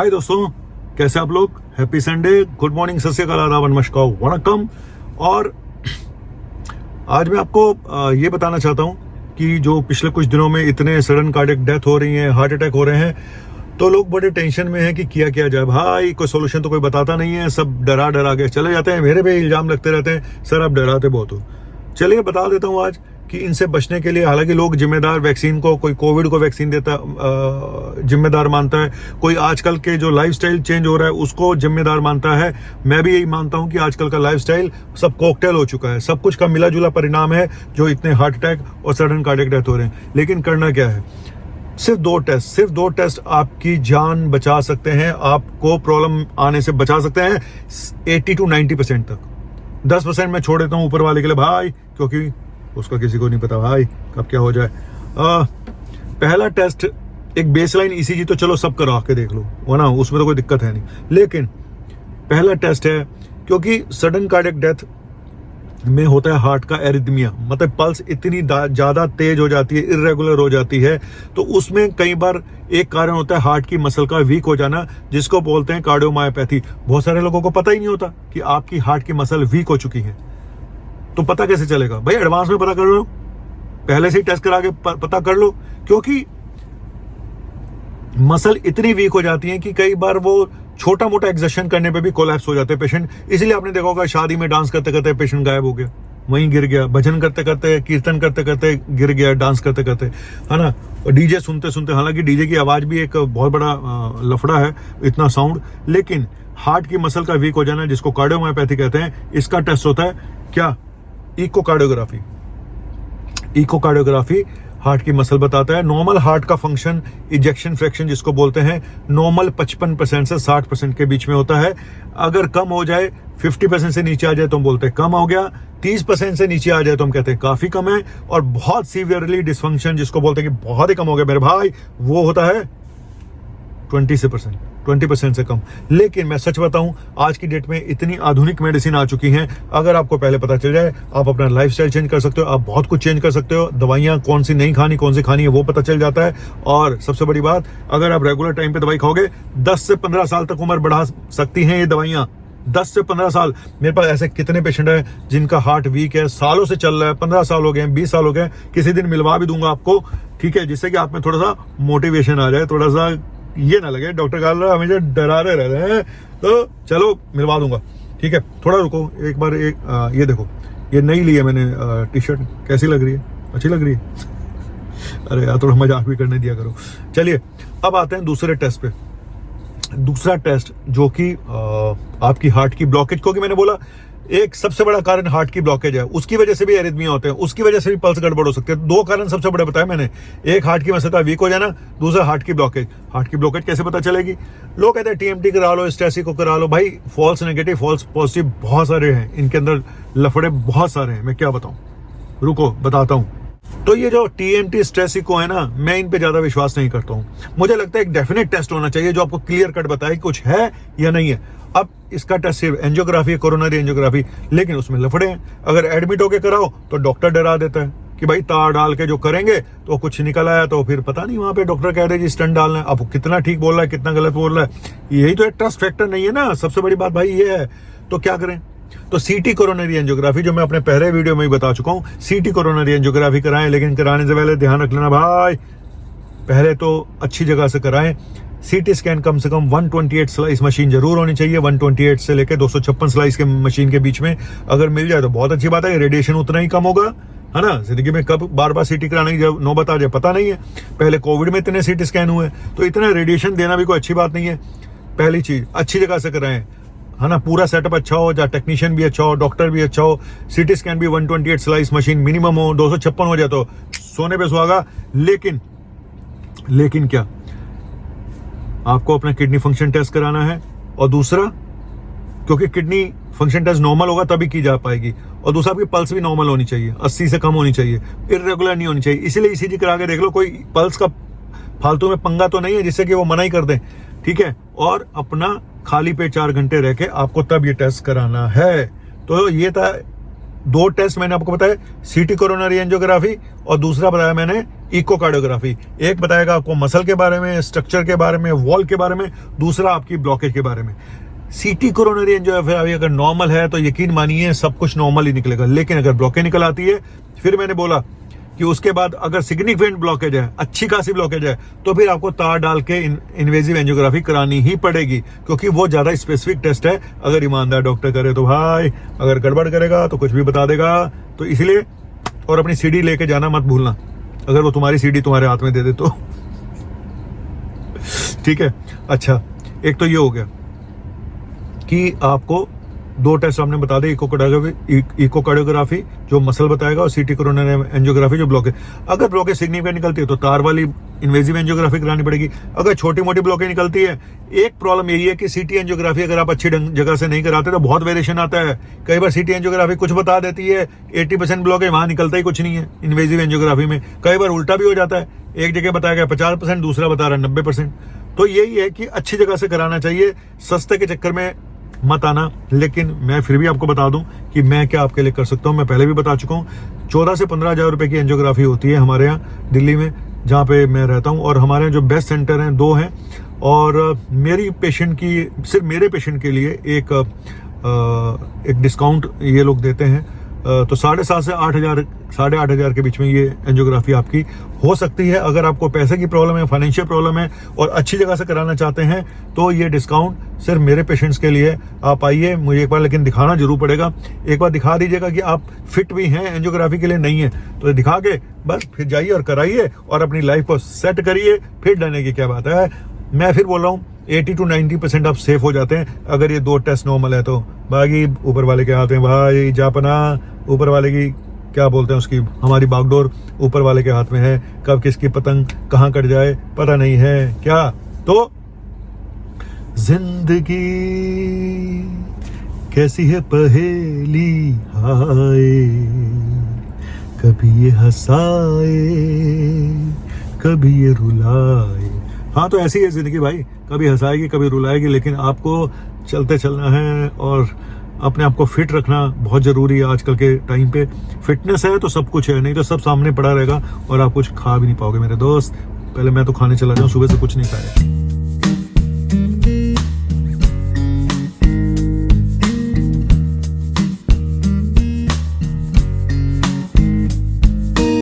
हाय दोस्तों, कैसे आप लोग। हैप्पी संडे, गुड मॉर्निंग, सत श्री अकाल, आदाब, नमस्कार, वणक्कम। और आज मैं आपको ये बताना चाहता हूँ कि जो पिछले कुछ दिनों में इतने सडन कार्डियक डेथ हो रही है, हार्ट अटैक हो रहे हैं, तो लोग बड़े टेंशन में हैं कि किया जाए। भाई कोई सोल्यूशन तो कोई बताता नहीं है, सब डरा के चले जाते हैं। मेरे पे इल्जाम लगते रहते हैं, सर आप डराते बहुत हो। चलिए बता देता हूँ आज कि इनसे बचने के लिए, हालांकि लोग जिम्मेदार वैक्सीन को, कोई कोविड को वैक्सीन देता जिम्मेदार मानता है, कोई आजकल के जो लाइफस्टाइल चेंज हो रहा है उसको जिम्मेदार मानता है। मैं भी यही मानता हूं कि आजकल का लाइफस्टाइल सब कॉकटेल हो चुका है, सब कुछ का मिला जुला परिणाम है जो इतने हार्ट अटैक और सडन कार्डियक डेथ हो रहे हैं। लेकिन करना क्या है, सिर्फ दो टेस्ट आपकी जान बचा सकते हैं, आपको प्रॉब्लम आने से बचा सकते हैं 80 to 90% तक। 10% मैं छोड़ देता हूं ऊपर वाले के लिए भाई, क्योंकि उसका किसी को नहीं पता भाई कब क्या हो जाए। पहला टेस्ट एक बेसलाइन ईसीजी तो चलो सब करा के देख लो, वो ना, उसमें तो कोई दिक्कत है नहीं। लेकिन पहला टेस्ट है, क्योंकि सडन कार्डियक डेथ में होता है हार्ट का एरिथमिया, मतलब पल्स इतनी ज्यादा तेज हो जाती है, इरेगुलर हो जाती है, तो उसमें कई बार एक कारण होता है हार्ट की मसल का वीक हो जाना, जिसको बोलते हैं कार्डियोमायोपैथी। बहुत सारे लोगों को पता ही नहीं होता कि आपकी हार्ट की मसल वीक हो चुकी है। तो पता कैसे चलेगा भाई? एडवांस में पता कर लो, पहले से ही टेस्ट करा के पता कर लो, क्योंकि मसल इतनी वीक हो जाती है कि कई बार वो छोटा मोटा एक्सर्शन करने पे भी कोलैप्स हो जाते हैं पेशेंट। इसलिए आपने देखा होगा शादी में डांस करते करते पेशेंट गायब हो गया, वहीं गिर गया, भजन करते करते, कीर्तन करते करते गिर गया, डांस करते करते, है ना। और डीजे सुनते सुनते, हालांकि डीजे की आवाज भी एक बहुत बड़ा लफड़ा है, इतना साउंड। लेकिन हार्ट की मसल का वीक हो जाना, जिसको कार्डियोमायोपैथी कहते हैं, इसका टेस्ट होता है क्या? इकोकार्डियोग्राफी हार्ट की मसल बताता है। नॉर्मल हार्ट का फंक्शन, इजेक्शन फ्रैक्शन जिसको बोलते हैं, नॉर्मल 55% से 60% के बीच में होता है। अगर कम हो जाए, 50% से नीचे आ जाए तो हम बोलते हैं कम हो गया, 30% से नीचे आ जाए तो हम कहते हैं काफी कम है, और बहुत सीवियरली डिसफंक्शन जिसको बोलते हैं कि बहुत ही कम हो गया मेरे भाई, वो होता है 20% से कम। लेकिन मैं सच बताऊं, आज की डेट में इतनी आधुनिक मेडिसिन आ चुकी हैं, अगर आपको पहले पता चल जाए, आप अपना लाइफस्टाइल चेंज कर सकते हो, आप बहुत कुछ चेंज कर सकते हो। दवाइयां कौन सी नहीं खानी, कौन सी खानी है, वो पता चल जाता है। और सबसे बड़ी बात, अगर आप रेगुलर टाइम पे दवाई खाओगे, 10 से 15 साल तक उम्र बढ़ा सकती हैं ये दवाइयां। 10 से 15 साल। मेरे पास ऐसे कितने पेशेंट हैं जिनका हार्ट वीक है, सालों से चल रहा है, 15 साल हो गए, 20 साल हो गए। किसी दिन मिलवा भी दूंगा आपको, ठीक है, जिससे कि आप में थोड़ा सा मोटिवेशन आ जाए, थोड़ा सा ये ना लगे डॉक्टर काल हमेशा डराते रहते हैं। तो चलो मिलवा दूंगा, ठीक है। थोड़ा रुको, एक बार ये देखो, ये नई ली है मैंने टी शर्ट, कैसी लग रही है? अच्छी लग रही है? अरे यार थोड़ा मजाक भी करने दिया करो। चलिए अब आते हैं दूसरे टेस्ट पे। दूसरा टेस्ट जो कि आपकी हार्ट की ब्लॉकेज, क्योंकि मैंने बोला एक सबसे बड़ा कारण हार्ट की ब्लॉकेज है, उसकी वजह से भी एरिथमिया होते हैं, उसकी वजह से भी पल्स गड़बड़ हो सकते हैं। दो कारण सबसे बड़े बताए मैंने, एक हार्ट की मसल का वीक हो जाना, दूसरा हार्ट की ब्लॉकेज। हार्ट की ब्लॉकेज कैसे पता चलेगी? लोग कहते हैं टीएमटी करा लो, स्टेसी को करा लो। भाई फॉल्स नेगेटिव, फॉल्स पॉजिटिव बहुत सारे हैं, इनके अंदर लफड़े बहुत सारे हैं, मैं क्या बताऊं, रुको बताता हूं। तो ये जो टीएमटी स्ट्रेसिको है ना, मैं इन पे ज्यादा विश्वास नहीं करता हूं। मुझे लगता है एक डेफिनेट टेस्ट होना चाहिए जो आपको क्लियर कट बताए कुछ है या नहीं है। अब इसका टेस्ट सिर्फ एंजियोग्राफी है, कोरोनरी एंजियोग्राफी, लेकिन उसमें लफड़े हैं। अगर एडमिट होके कराओ तो डॉक्टर डरा देता है कि भाई तार डाल के जो करेंगे तो कुछ निकल आया तो फिर पता नहीं, वहां पे डॉक्टर कह रहे जी स्टंट डालना है। अब कितना ठीक बोल रहा है, कितना गलत बोल रहा है, यही तो एक ट्रस्ट फैक्टर नहीं है ना। सबसे बड़ी बात भाई ये है, तो क्या करें? तो सीटी कोरोनरी एंजियोग्राफी, जो मैं अपने पहले वीडियो में ही बता चुका हूं, सीटी कोरोनरी एंजियोग्राफी कराएं, लेकिन कराने से पहले ध्यान रख लेना भाई, पहले तो अच्छी जगह से कराएं। सीटी स्कैन कम से कम 128 स्लाइस मशीन जरूर होनी चाहिए, 128 से लेकर 256 स्लाइस के मशीन के बीच में अगर मिल जाए तो बहुत अच्छी बात है। रेडिएशन उतना ही कम होगा, है ना। जिंदगी में कब बार बार सीटी कराने की नौबत आ जाए पता नहीं है। पहले कोविड में इतने सीटी स्कैन हुए, तो इतना रेडिएशन देना भी कोई अच्छी बात नहीं है। पहली चीज अच्छी जगह से कराएं, है ना, पूरा सेटअप अच्छा हो, जहाँ टेक्नीशियन भी अच्छा हो, डॉक्टर भी अच्छा हो, सीटी स्कैन भी 128 स्लाइस मशीन मिनिमम हो, 256 हो जाए तो सोने पे सुहागा। लेकिन क्या, आपको अपना किडनी फंक्शन टेस्ट कराना है, और दूसरा, क्योंकि किडनी फंक्शन टेस्ट नॉर्मल होगा तभी की जा पाएगी, और दूसरा आपकी पल्स भी नॉर्मल होनी चाहिए, 80 से कम होनी चाहिए, इर्रेगुलर नहीं होनी चाहिए। इसीलिए ईसीजी करा के देख लो, कोई पल्स का फालतू में पंगा तो नहीं है जिससे कि वो मना ही कर दें, ठीक है। और अपना खाली पेट 4 घंटे रह के आपको तब ये टेस्ट कराना है। तो ये था 2 टेस्ट मैंने आपको बताया, सीटी कोरोनरी एंजियोग्राफी, और दूसरा बताया मैंने इकोकार्डियोग्राफी। एक बताएगा आपको मसल के बारे में, स्ट्रक्चर के बारे में, वॉल के बारे में, दूसरा आपकी ब्लॉकेज के बारे में। सीटी कोरोनरी एंजियोग्राफी अगर नॉर्मल है तो यकीन मानिए सब कुछ नॉर्मल ही निकलेगा, लेकिन अगर ब्लॉकेज निकल आती है, फिर मैंने बोला कि उसके बाद अगर सिग्निफिकेंट ब्लॉकेज है, अच्छी खासी ब्लॉकेज है, तो फिर आपको तार डाल के इन्वेजिव एंजियोग्राफी करानी ही पड़ेगी, क्योंकि वो ज्यादा स्पेसिफिक टेस्ट है। अगर ईमानदार डॉक्टर करे तो भाई, अगर गड़बड़ करेगा तो कुछ भी बता देगा। तो इसलिए, और अपनी सीडी लेके जाना मत भूलना, अगर वो तुम्हारी सीडी तुम्हारे हाथ में दे दे तो ठीक है। अच्छा, एक तो ये हो गया कि आपको 2 टेस्ट हमने बता दें, इकोकार्डियोग्राफी जो मसल बताएगा, और सीटी कोरोनरी एंजियोग्राफी जो ब्लॉकेज। अगर ब्लॉकेज सिग्निफिकेंट निकलती है तो तार वाली इन्वेजिव एंजियोग्राफी करानी पड़ेगी। अगर छोटी मोटी ब्लॉकेज निकलती है, एक प्रॉब्लम यही है कि सीटी एंजियोग्राफी अगर आप अच्छी जगह से नहीं कराते तो बहुत वेरिएशन आता है। कई बार सीटी एंजियोग्राफी कुछ बता देती है, 80% ब्लॉकेज, वहां निकलता ही कुछ नहीं है इन्वेजिव एंजियोग्राफी में। कई बार उल्टा भी हो जाता है, एक जगह बताया गया 50%, दूसरा बता रहा है 90%। तो यही है कि अच्छी जगह से कराना चाहिए, सस्ते के चक्कर में मत आना। लेकिन मैं फिर भी आपको बता दूं कि मैं क्या आपके लिए कर सकता हूं। मैं पहले भी बता चुका हूं, 14 से 15 हजार रुपए की एंजियोग्राफी होती है हमारे यहाँ दिल्ली में, जहाँ पे मैं रहता हूं। और हमारे यहाँ जो बेस्ट सेंटर हैं 2 हैं, और मेरी पेशेंट की, सिर्फ मेरे पेशेंट के लिए एक डिस्काउंट ये लोग देते हैं। तो 7,500 से 8,000, 8,500 के बीच में ये एंजियोग्राफी आपकी हो सकती है। अगर आपको पैसे की प्रॉब्लम है, फाइनेंशियल प्रॉब्लम है, और अच्छी जगह से कराना चाहते हैं, तो ये डिस्काउंट सिर्फ मेरे पेशेंट्स के लिए। आप आइए, मुझे एक बार लेकिन दिखाना जरूर पड़ेगा। एक बार दिखा दीजिएगा कि आप फिट भी हैं, एंजियोग्राफी के लिए नहीं है, तो दिखा के बस फिर जाइए और कराइए और अपनी लाइफ को सेट करिए। फिर डरने की क्या बात है। मैं फिर बोल रहा हूँ 80 to 90% आप सेफ हो जाते हैं अगर ये 2 टेस्ट नॉर्मल है तो। बाकी ऊपर वाले के हाथ में भाई, जापना ऊपर वाले की क्या बोलते हैं उसकी, हमारी बागडोर ऊपर वाले के हाथ में है। कब किसकी पतंग कहाँ कट जाए पता नहीं है क्या। तो जिंदगी कैसी है पहेली, हाय कभी ये हंसाए कभी ये रुलाए। हाँ, तो ऐसी है जिंदगी भाई, कभी हंसाएगी कभी रुलाएगी, लेकिन आपको चलते चलना है और अपने आप को फिट रखना बहुत जरूरी है आजकल के टाइम पे। फिटनेस है तो सब कुछ है, नहीं तो सब सामने पड़ा रहेगा और आप कुछ खा भी नहीं पाओगे मेरे दोस्त। पहले मैं तो खाने चला जाऊं, सुबह से कुछ नहीं खाया।